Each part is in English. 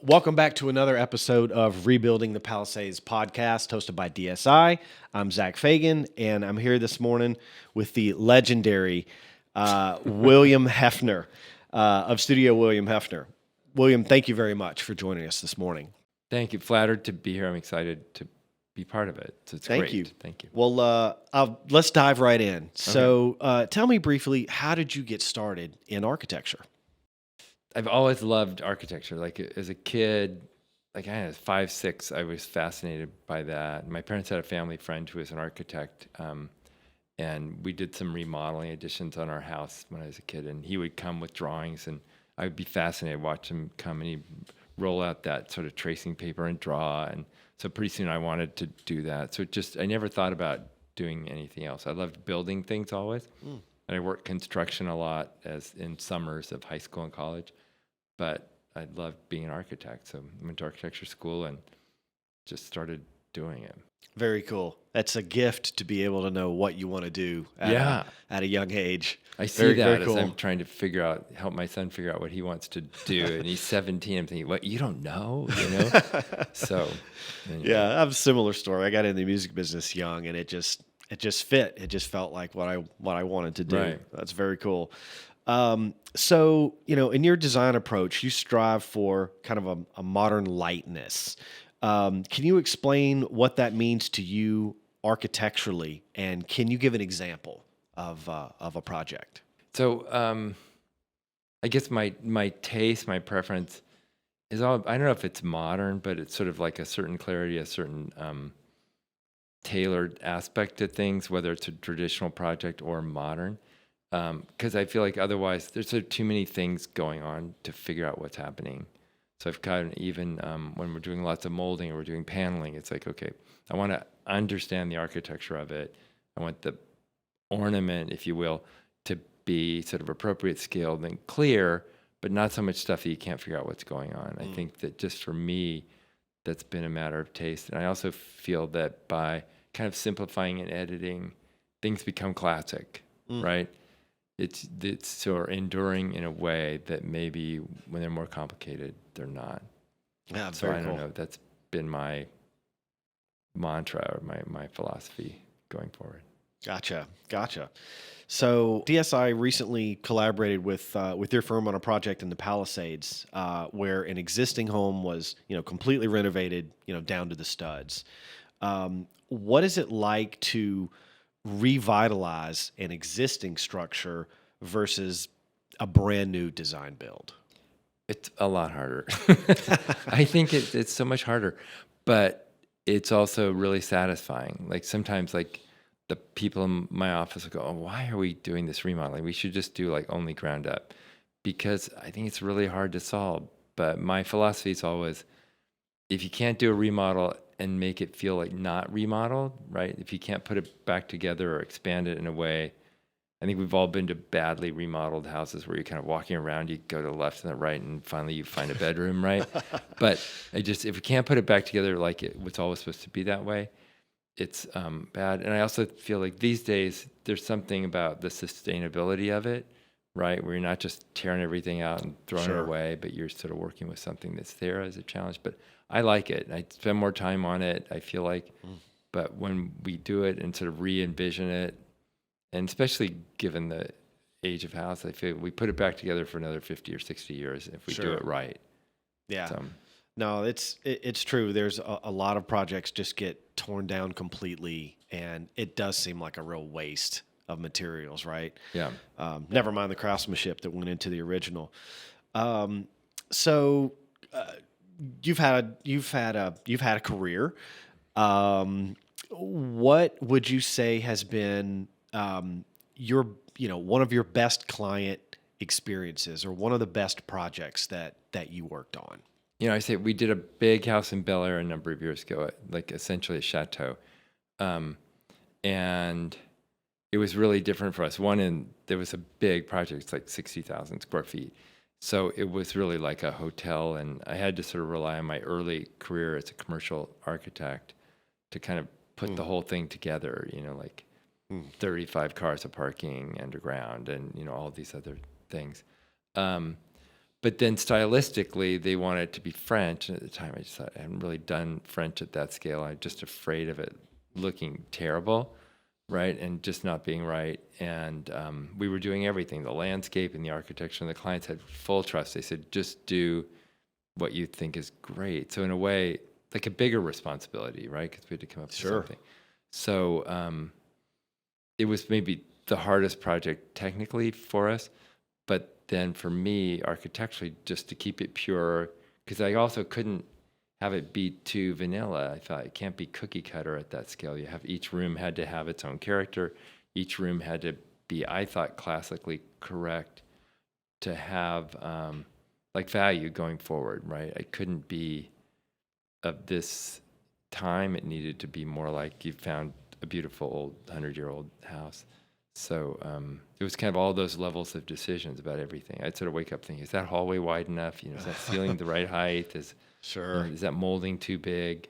Welcome back to another episode of Rebuilding the Palisades podcast, hosted by DSI. I'm Zach Fagan, and I'm here this morning with the legendary William Hefner of Studio William Hefner. William, thank you very much for joining us this morning. Thank you. Flattered to be here. I'm excited to be part of it. So it's Thank great. you. Thank you. Well, let's dive right in. So tell me briefly, how did you get started in architecture? I've always loved architecture. Like as a kid, like I was 5, 6, I was fascinated by that. My parents had a family friend who was an architect, and we did some remodeling additions on our house when I was a kid. And he would come with drawings, and I would be fascinated, watch him come, and he'd roll out that sort of tracing paper and draw. And so pretty soon I wanted to do that. So I never thought about doing anything else. I loved building things always. And I worked construction a lot as in summers of high school and college. But I loved being an architect, so I went to architecture school and just started doing it. Very cool. That's a gift to be able to know what you want to do at a young age. I see that as I'm trying to help my son figure out what he wants to do, and he's 17. I'm thinking, what, you don't know, So, anyway. Yeah, I have a similar story. I got in the music business young, and it just fit. It just felt like what I wanted to do. Right. That's very cool. So, in your design approach, you strive for kind of a modern lightness. Can you explain what that means to you architecturally, and can you give an example of a project? So, I guess my taste, my preference is all. I don't know if it's modern, but it's sort of like a certain clarity, a certain tailored aspect to things, whether it's a traditional project or modern. Because I feel like otherwise there's sort of too many things going on to figure out what's happening. So I've got even when we're doing lots of molding or we're doing paneling, it's like, okay, I want to understand the architecture of it. I want the ornament, if you will, to be sort of appropriate scaled and clear, but not so much stuff that you can't figure out what's going on. I think that just for me, that's been a matter of taste. And I also feel that by kind of simplifying and editing, things become classic, right? It's sort of enduring in a way that maybe when they're more complicated, they're not. Yeah, so very I don't cool. know. That's been my mantra or my philosophy going forward. Gotcha. So DSI recently collaborated with your firm on a project in the Palisades, where an existing home was completely renovated, down to the studs. What is it like to revitalize an existing structure versus a brand new design build? It's a lot harder. I think it's so much harder, but it's also really satisfying. Like sometimes like the people in my office will go, oh, why are we doing this remodeling? We should just do like only ground up, because I think it's really hard to solve. But my philosophy is always, if you can't do a remodel and make it feel like not remodeled, right? If you can't put it back together or expand it in a way, I think we've all been to badly remodeled houses where you're kind of walking around, you go to the left and the right, and finally you find a bedroom, right? But if you can't put it back together like it was always supposed to be that way, it's bad. And I also feel like these days there's something about the sustainability of it, right? Where you're not just tearing everything out and throwing it away, but you're sort of working with something that's there as a challenge. But I like it. I spend more time on it, I feel like. But when we do it and sort of re-envision it, and especially given the age of house, I feel we put it back together for another 50 or 60 years if we do it right. Yeah. So, no, it's true. There's a lot of projects just get torn down completely, and it does seem like a real waste of materials, right? yeah. Never mind the craftsmanship that went into the original. So you've had a career. What would you say has been your one of your best client experiences, or one of the best projects that you worked on? I say we did a big house in Bel Air a number of years ago, like essentially a chateau. And it was really different for us. There was a big project, it's like 60,000 square feet. So it was really like a hotel, and I had to sort of rely on my early career as a commercial architect to kind of put the whole thing together, 35 cars of parking underground and, all these other things. But then stylistically, they wanted it to be French. And at the time, I just thought I hadn't really done French at that scale. I'm just afraid of it looking terrible, right? And just not being right. And we were doing everything, the landscape and the architecture, and the clients had full trust. They said, just do what you think is great. So in a way, like a bigger responsibility, right? Because we had to come up with something. So it was maybe the hardest project technically for us. But then for me, architecturally, just to keep it pure, because I also couldn't have it be too vanilla. I thought it can't be cookie cutter at that scale. Each room had to have its own character. Each room had to be, I thought, classically correct to have like value going forward, right? I couldn't be of this time. It needed to be more like you found a beautiful old 100-year-old house. So it was kind of all those levels of decisions about everything. I'd sort of wake up thinking, is that hallway wide enough? Is that ceiling the right height? Is that molding too big?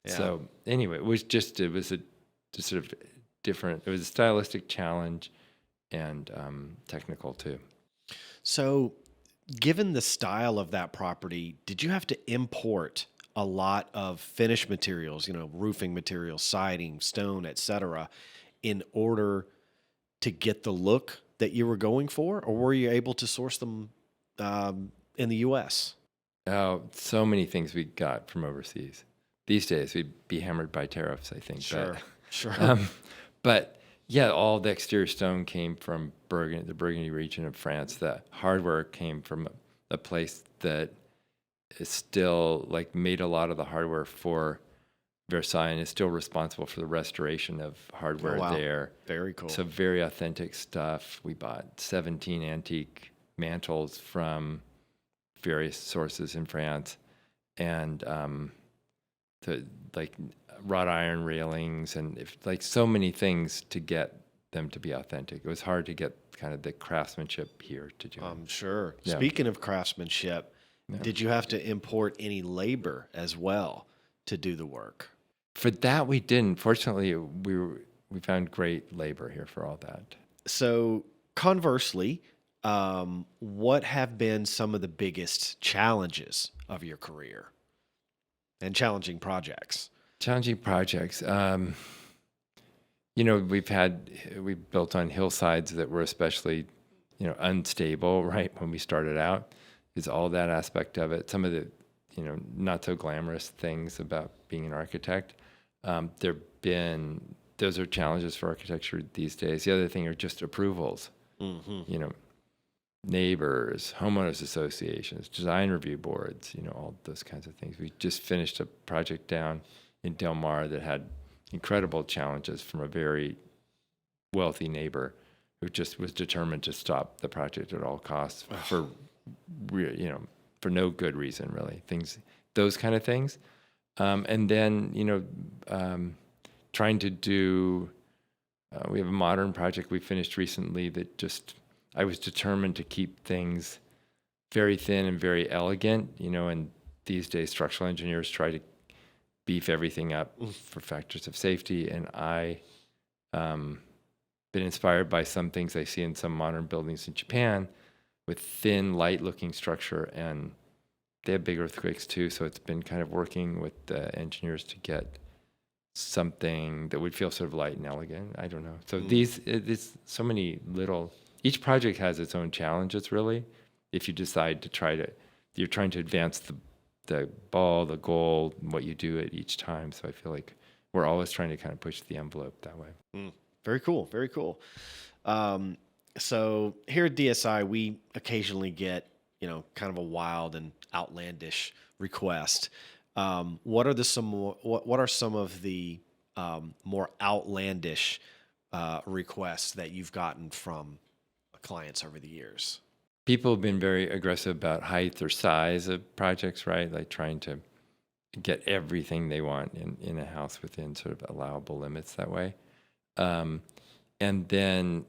Yeah. So anyway, it was a just sort of different. It was a stylistic challenge and technical too. So given the style of that property, did you have to import a lot of finished materials, roofing materials, siding, stone, etc., in order to get the look that you were going for, or were you able to source them in the U.S.? Oh, so many things we got from overseas. These days, we'd be hammered by tariffs, I think. Sure. But yeah, all the exterior stone came from Burgundy, the Burgundy region of France. The hardware came from a place that is still made a lot of the hardware for Versailles and is still responsible for the restoration of hardware there. Very cool. So very authentic stuff. We bought 17 antique mantles from various sources in France, and wrought iron railings, and so many things to get them to be authentic. It was hard to get kind of the craftsmanship here to do. I'm sure. Yeah. Speaking of craftsmanship, did you have to import any labor as well to do the work? For that, we didn't. Fortunately, we found great labor here for all that. So conversely, what have been some of the biggest challenges of your career and challenging projects? Challenging projects. We built on hillsides that were especially, unstable, right? When we started out, is all that aspect of it. Some of the, not so glamorous things about being an architect. Those are challenges for architecture these days. The other thing are just approvals. Mm-hmm. Neighbors, homeowners associations, design review boards, all those kinds of things. We just finished a project down in Del Mar that had incredible challenges from a very wealthy neighbor who just was determined to stop the project at all costs for no good reason, really. Those kind of things. And then, trying to do, we have a modern project we finished recently that I was determined to keep things very thin and very elegant, and these days structural engineers try to beef everything up for factors of safety. And I been inspired by some things I see in some modern buildings in Japan with thin, light-looking structure, and they have big earthquakes too. So it's been kind of working with the engineers to get something that would feel sort of light and elegant. I don't know. So it's so many little. Each project has its own challenges, really. If you decide you're trying to advance the ball, the goal, what you do at each time. So I feel like we're always trying to kind of push the envelope that way. Very cool. Very cool. So here at DSI, we occasionally get, kind of a wild and outlandish request. What are some of the more outlandish requests that you've gotten from clients over the years? People have been very aggressive about height or size of projects, right? Like trying to get everything they want in a house within sort of allowable limits that way. And then,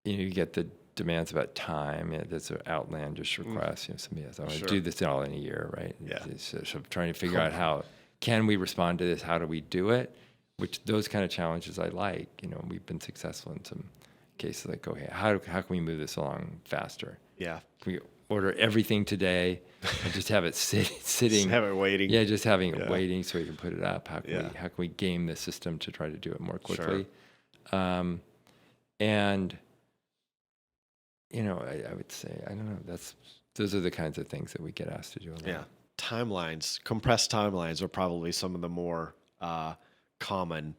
you get the demands about time. That's an outlandish request. Somebody says, I want to do this all in a year, right? Yeah. It's sort of trying to figure out how can we respond to this? How do we do it? Those kind of challenges I like. We've been successful in some cases like, okay, how can we move this along faster? Yeah. order everything today and just have it sitting. Just have it waiting. Yeah, just having it waiting so we can put it up. How can Yeah. we game the system to try to do it more Sure. quickly? And I would say, I don't know, those are the kinds of things that we get asked to do a lot. Yeah. Compressed timelines are probably some of the more common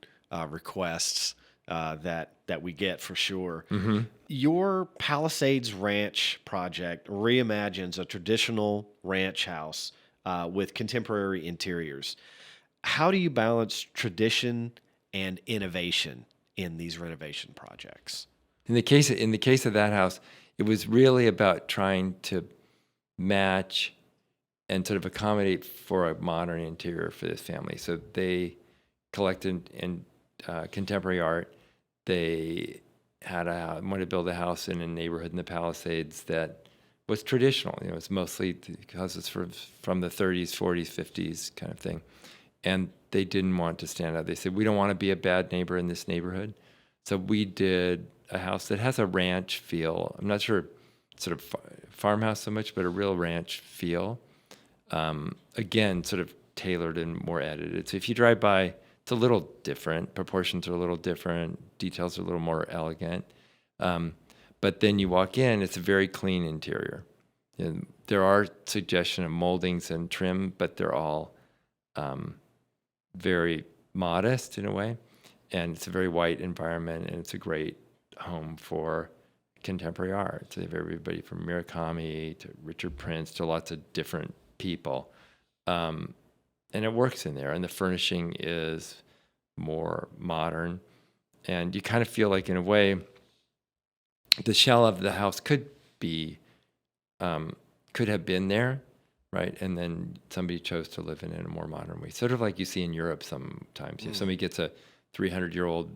requests that we get for sure. Mm-hmm. Your Palisades Ranch project reimagines a traditional ranch house with contemporary interiors. How do you balance tradition and innovation in these renovation projects? In the case of that house, it was really about trying to match and sort of accommodate for a modern interior for this family. So they collected in contemporary art. They wanted to build a house in a neighborhood in the Palisades that was traditional. It's mostly houses from the 30s, 40s, 50s kind of thing. And they didn't want to stand out. They said, we don't want to be a bad neighbor in this neighborhood. So we did a house that has a ranch feel. I'm not sure sort of farmhouse so much, but a real ranch feel. Again, sort of tailored and more edited. So if you drive by, it's a little different. Proportions are a little different. Details are a little more elegant. But then you walk in, it's a very clean interior. And there are suggestion of moldings and trim, but they're all very modest in a way. And it's a very white environment, and it's a great home for contemporary art. So they have everybody from Murakami to Richard Prince to lots of different people. And it works in there, and the furnishing is more modern. And you kind of feel like, in a way, the shell of the house could have been there, right? And then somebody chose to live in it in a more modern way. Sort of like you see in Europe sometimes. If somebody gets a 300-year-old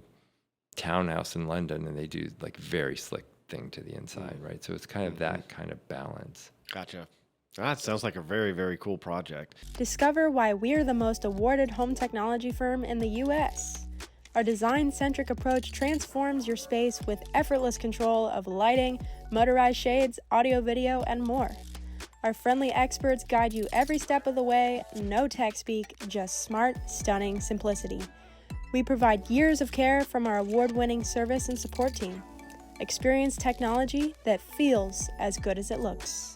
townhouse in London and they do like very slick thing to the inside, right? So it's kind of that kind of balance. Gotcha. That sounds like a very, very cool project. Discover why we're the most awarded home technology firm in the U.S. Our design-centric approach transforms your space with effortless control of lighting, motorized shades, audio, video, and more. Our friendly experts guide you every step of the way, no tech speak, just smart, stunning simplicity. We provide years of care from our award-winning service and support team. Experience technology that feels as good as it looks.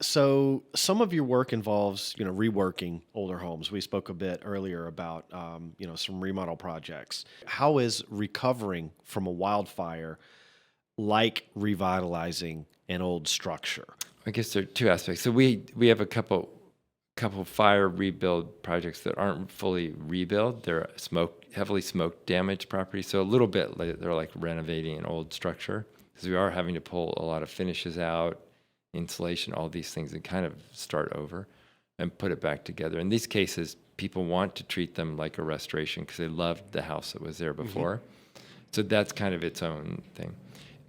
So some of your work involves, reworking older homes. We spoke a bit earlier about, some remodel projects. How is recovering from a wildfire like revitalizing an old structure? I guess there are two aspects. So we have a couple fire rebuild projects that aren't fully rebuild. They're heavily smoke damaged properties. So a little bit they're like renovating an old structure, because we are having to pull a lot of finishes out, insulation, all these things, and kind of start over and put it back together. In these cases, people want to treat them like a restoration because they loved the house that was there before. Mm-hmm. So that's kind of its own thing.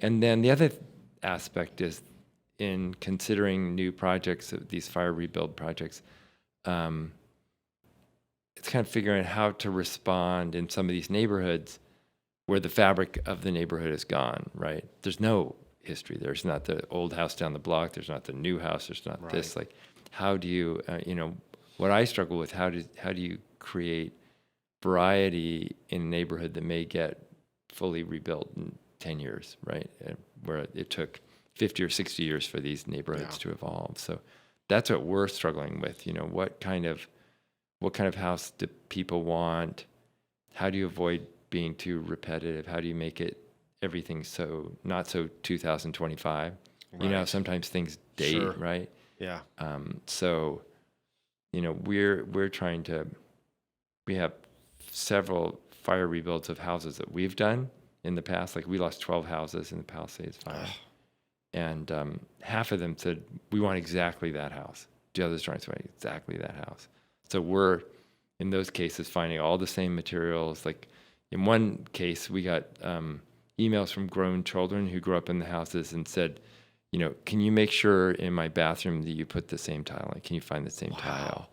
And then the other aspect is, in considering new projects, these fire rebuild projects, it's kind of figuring out how to respond in some of these neighborhoods where the fabric of the neighborhood is gone, right? There's no history. There's not the old house down the block. There's not the new house. There's not this. Like, how do you, what I struggle with, how do you create variety in a neighborhood that may get fully rebuilt in 10 years, right? Where it took 50 or 60 years for these neighborhoods to evolve. So that's what we're struggling with. What kind of house do people want? How do you avoid being too repetitive? How do you make it everything not so 2025? Right. Sometimes things date, right? Yeah. So, we're trying to. We have several fire rebuilds of houses that we've done in the past. Like, we lost 12 houses in the Palisades Fire. And half of them said, we want exactly that house. The others trying to find exactly that house. So we're, in those cases, finding all the same materials. Like, in one case, we got emails from grown children who grew up in the houses and said, can you make sure in my bathroom that you put the same tile? Like, can you find the same tile?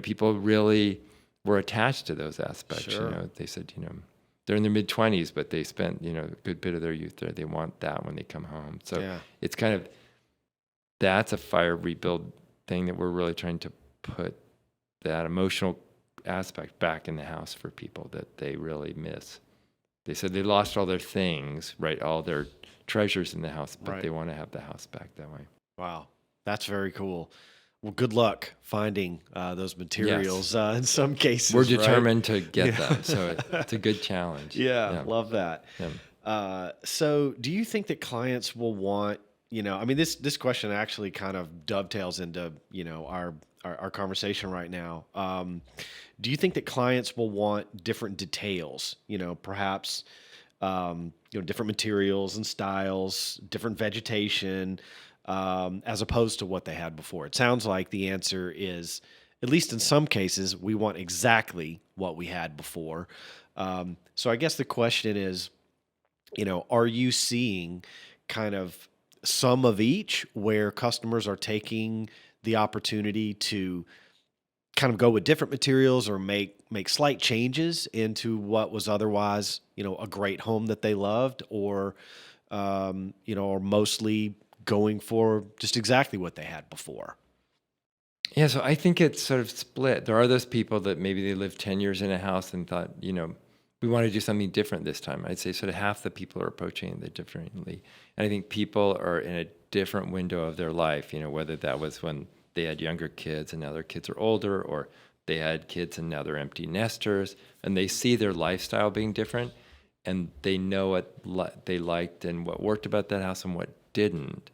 People really were attached to those aspects. Sure. They said, they're in their mid-20s, but they spent, a good bit of their youth there. They want that when they come home. So it's kind of that's a fire rebuild thing that we're really trying to put that emotional aspect back in the house for people that they really miss. They said they lost all their things, right? All their treasures in the house, but Right. they want to have the house back that way. Wow, that's very cool. Well, good luck finding those materials in some cases. We're right? determined to get Yeah. them, so it's a good challenge. Yeah, love that. Yeah. So do you think that clients will want, I mean, this question actually kind of dovetails into, our conversation right now. Do you think that clients will want different details, perhaps, different materials and styles, different vegetation, as opposed to what they had before? It sounds like the answer is, at least in some cases, we want exactly what we had before. So I guess the question is, are you seeing kind of some of each where customers are taking the opportunity to kind of go with different materials or make slight changes into what was otherwise, a great home that they loved, or or mostly going for just exactly what they had before? Yeah, so I think it's sort of split. There are those people that maybe they lived 10 years in a house and thought, we want to do something different this time. I'd say sort of half the people are approaching it differently. And I think people are in a different window of their life, whether that was when they had younger kids and now their kids are older, or they had kids and now they're empty nesters, and they see their lifestyle being different, and they know what they liked and what worked about that house and what didn't.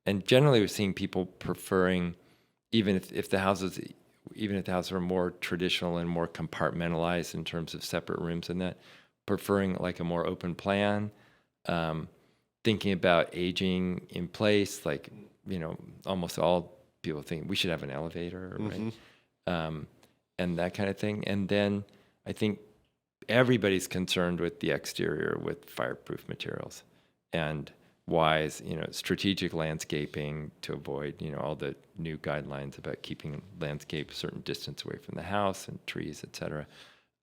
And generally we're seeing people preferring, even if the houses are more traditional and more compartmentalized in terms of separate rooms and that, preferring like a more open plan, thinking about aging in place, like, almost all people think we should have an elevator, right? And that kind of thing. And then I think everybody's concerned with the exterior with fireproof materials and wise, strategic landscaping to avoid, all the new guidelines about keeping landscape a certain distance away from the house and trees, et cetera,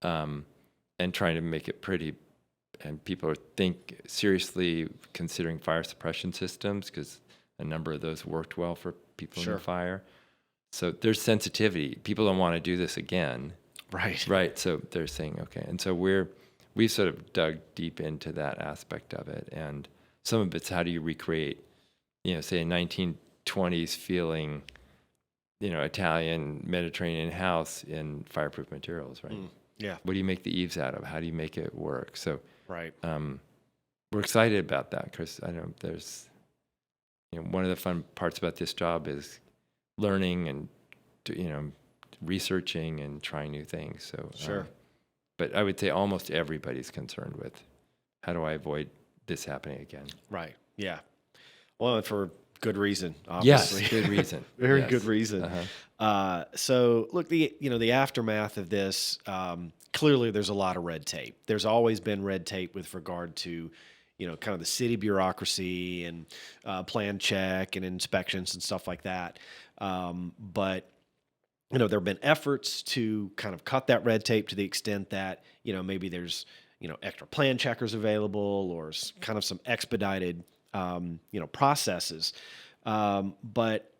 and trying to make it pretty. And people are seriously considering fire suppression systems because a number of those worked well for people in the fire. So there's sensitivity. People don't want to do this again. Right. So they're saying, okay. And so we've sort of dug deep into that aspect of it. And some of it's how do you recreate, say a 1920s feeling, Italian Mediterranean house in fireproof materials, right? Yeah. What do you make the eaves out of? How do you make it work? So Right. We're excited about that because I know there's, one of the fun parts about this job is learning and, researching and trying new things. So but I would say almost everybody's concerned with how do I avoid this happening again? Right. Yeah. Well, and for good reason, obviously. Yes, good reason. Very Yes. good reason. So look, the aftermath of this, clearly there's a lot of red tape. There's always been red tape with regard to, kind of the city bureaucracy and plan check and inspections and stuff like that. But there have been efforts to kind of cut that red tape to the extent that, maybe there's, extra plan checkers available or kind of some expedited, processes. But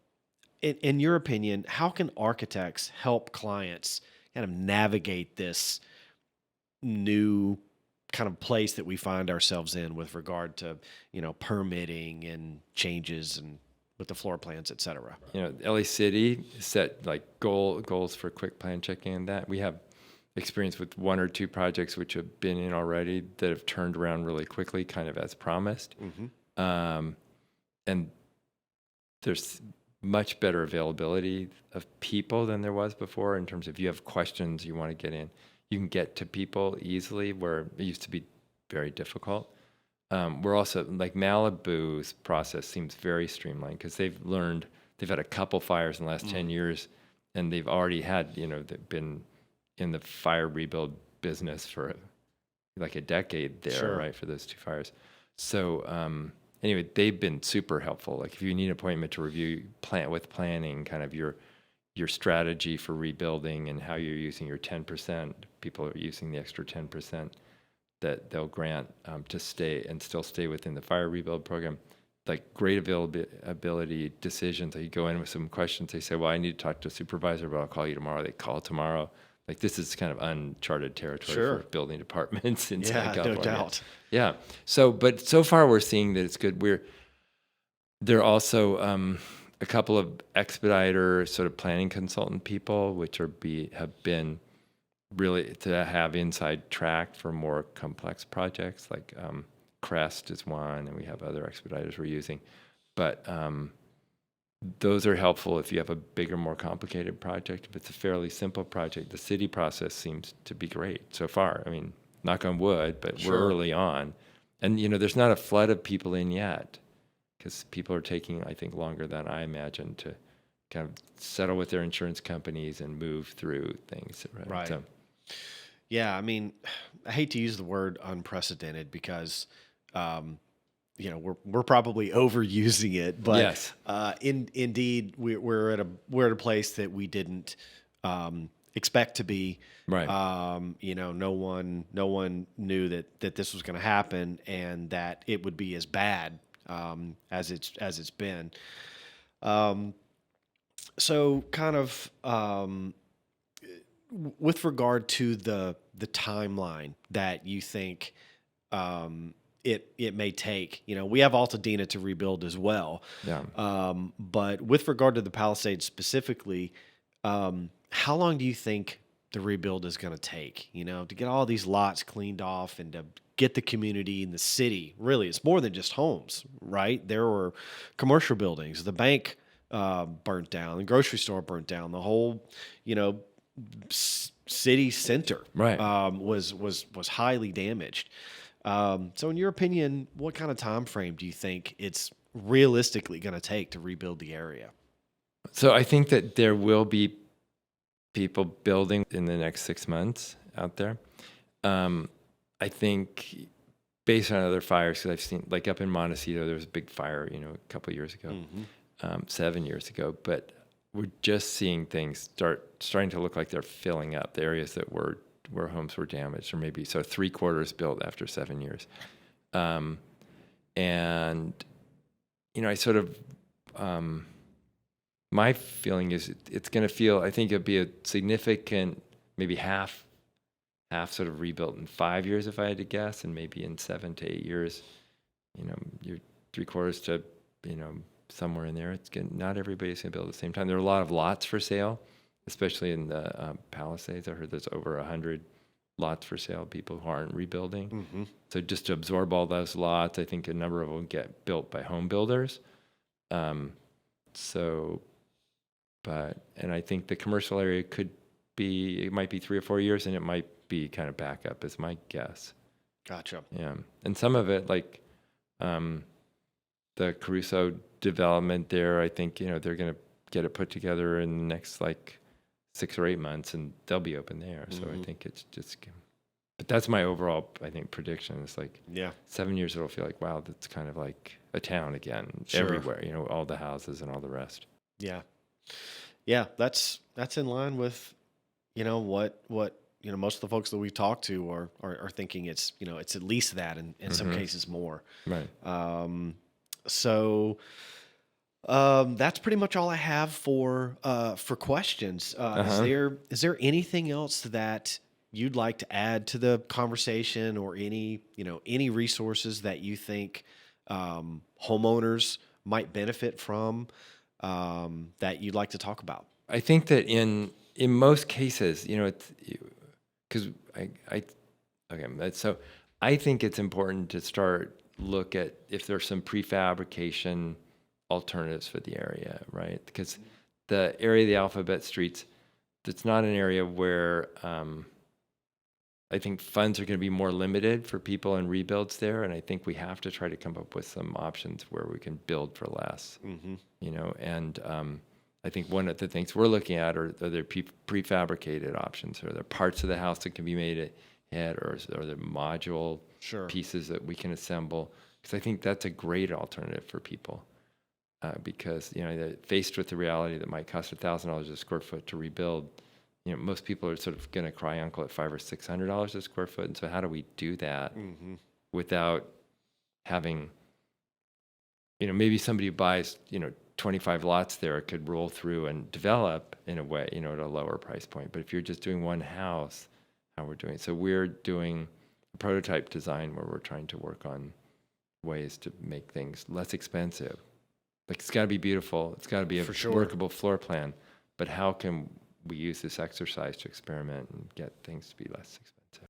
in your opinion, how can architects help clients kind of navigate this new kind of place that we find ourselves in with regard to, permitting and changes and with the floor plans, et cetera? LA City set like goals for quick plan checking and that. We have experience with one or two projects which have been in already that have turned around really quickly, kind of as promised. And there's much better availability of people than there was before in terms of if you have questions you want to get in, you can get to people easily where it used to be very difficult. We're also, like Malibu's process seems very streamlined because they've had a couple fires in the last 10 years and they've already had, they've been in the fire rebuild business for like a decade there, right, for those two fires. So anyway, they've been super helpful. Like if you need an appointment to review planning, kind of your strategy for rebuilding and how you're using your 10%, people are using the extra 10% that they'll grant to stay and still stay within the fire rebuild program. like great availability decisions. Like you go in with some questions, they say, well, I need to talk to a supervisor, but I'll call you tomorrow. They call tomorrow. Like this is kind of uncharted territory Sure. for building departments inside Yeah, no California. doubt. Yeah. So, but so far we're seeing that it's good. There are also a couple of expediter sort of planning consultant people, which have been really to have inside track for more complex projects. Like Crest is one, and we have other expediters we're using. But those are helpful if you have a bigger, more complicated project. If it's a fairly simple project, the city process seems to be great so far. I mean, knock on wood, but Sure. we're early on. And, there's not a flood of people in yet because people are taking, I think, longer than I imagined to kind of settle with their insurance companies and move through things. Right. So, Yeah, I mean, I hate to use the word unprecedented because, we're probably overusing it, but yes. indeed we're at a place that we didn't expect to be. Right. No one knew that this was going to happen and that it would be as bad as it's been. So kind of with regard to the timeline that you think it may take, we have Altadena to rebuild as well. Yeah. But with regard to the Palisades specifically, how long do you think the rebuild is going to take? To get all these lots cleaned off and to get the community and the city. Really, it's more than just homes, right? There were commercial buildings, the bank burnt down, the grocery store burnt down, the whole, city center Right. was highly damaged. So in your opinion, what kind of time frame do you think it's realistically going to take to rebuild the area? So I think that there will be people building in the next 6 months out there. I think based on other fires, because I've seen, like up in Montecito, there was a big fire, a couple of years ago, 7 years ago. But we're just seeing things starting to look like they're filling up the areas that where homes were damaged, or maybe so 3/4 built after 7 years. And I sort of my feeling is it's going to feel. I think it'd be a significant, maybe half sort of rebuilt in 5 years, if I had to guess, and maybe in 7 to 8 years, you're 3/4 to somewhere in there. Not everybody's going to build at the same time. There are a lot of lots for sale, especially in the Palisades. I heard there's over 100 lots for sale, people who aren't rebuilding. Mm-hmm. So just to absorb all those lots, I think a number of them get built by home builders. And I think the commercial area it might be 3 or 4 years, and it might be kind of back up, is my guess. Gotcha. Yeah. And some of it, like the Caruso development there, I think, they're going to get it put together in the next 6 or 8 months, and they'll be open there. So I think it's just, but that's my overall, I think, prediction. It's 7 years, it'll feel like, wow, that's kind of like a town again, Sure. everywhere, all the houses and all the rest. Yeah. Yeah. That's in line with, what most of the folks that we talk to are thinking it's at least that, and in some cases more. Right. So that's pretty much all I have for questions. Is there anything else that you'd like to add to the conversation, or any resources that you think homeowners might benefit from that you'd like to talk about? I think that in most cases, it's because so I think it's important to look at if there's some prefabrication alternatives for the area, right? Because the area of the Alphabet Streets, that's not an area where I think funds are going to be more limited for people in rebuilds there, and I think we have to try to come up with some options where we can build for less. And I think one of the things we're looking at are there prefabricated options, or there parts of the house that can be made at, or the module pieces that we can assemble, because I think that's a great alternative for people. Because they're faced with the reality that it might cost $1,000 a square foot to rebuild. Most people are sort of going to cry uncle at $500 or $600 a square foot. And so how do we do that without having maybe somebody who buys, 25 lots there could roll through and develop in a way, at a lower price point. But if you're just doing one house, how we're doing. So we're doing a prototype design where we're trying to work on ways to make things less expensive. Like, it's got to be beautiful. It's got to be a For sure. workable floor plan. But how can we use this exercise to experiment and get things to be less expensive?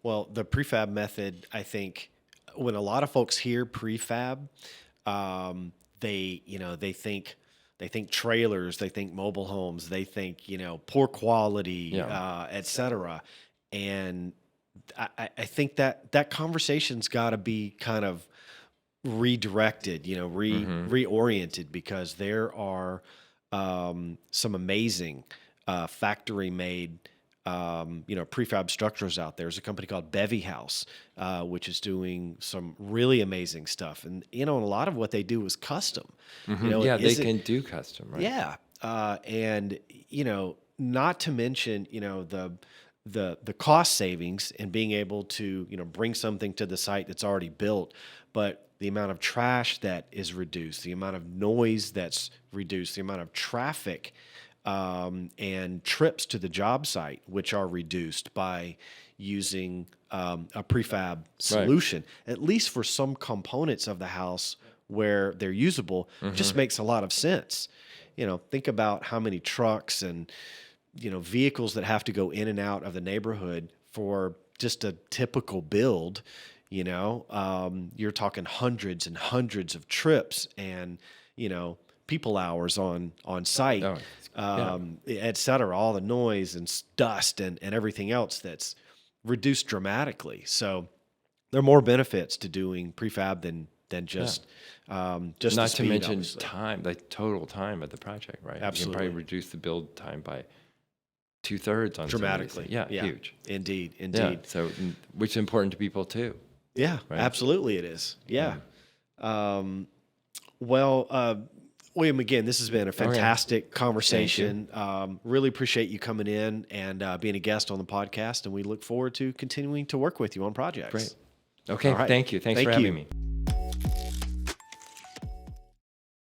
Well, the prefab method, I think, when a lot of folks hear prefab, they think trailers, they think mobile homes, they think poor quality, et cetera. And I think that conversation's got to be kind of redirected, reoriented, because there are some amazing factory made prefab structures out there. There's a company called Bevy House, which is doing some really amazing stuff. And, a lot of what they do is custom. They can do custom, right? Yeah. And, not to mention, the cost savings and being able to, bring something to the site that's already built, but the amount of trash that is reduced, the amount of noise that's reduced, the amount of traffic and trips to the job site, which are reduced by using a prefab solution, at least for some components of the house where they're usable, just makes a lot of sense. Think about how many trucks and, vehicles that have to go in and out of the neighborhood for just a typical build. You're talking hundreds and hundreds of trips and, people hours on site, et cetera, all the noise and dust and everything else that's reduced dramatically. So there are more benefits to doing prefab than just not the to speed, mention obviously. time, like total time of the project, right? Absolutely. You can probably reduce the build time by 2/3 on Dramatically. some of these. Yeah, huge. Indeed. Yeah, so which is important to people too. Yeah, right? absolutely it is. Yeah. William, again, this has been a fantastic conversation. Really appreciate you coming in and being a guest on the podcast, and we look forward to continuing to work with you on projects. Great. Okay, All right. thank you. Thanks Thank for having you. me.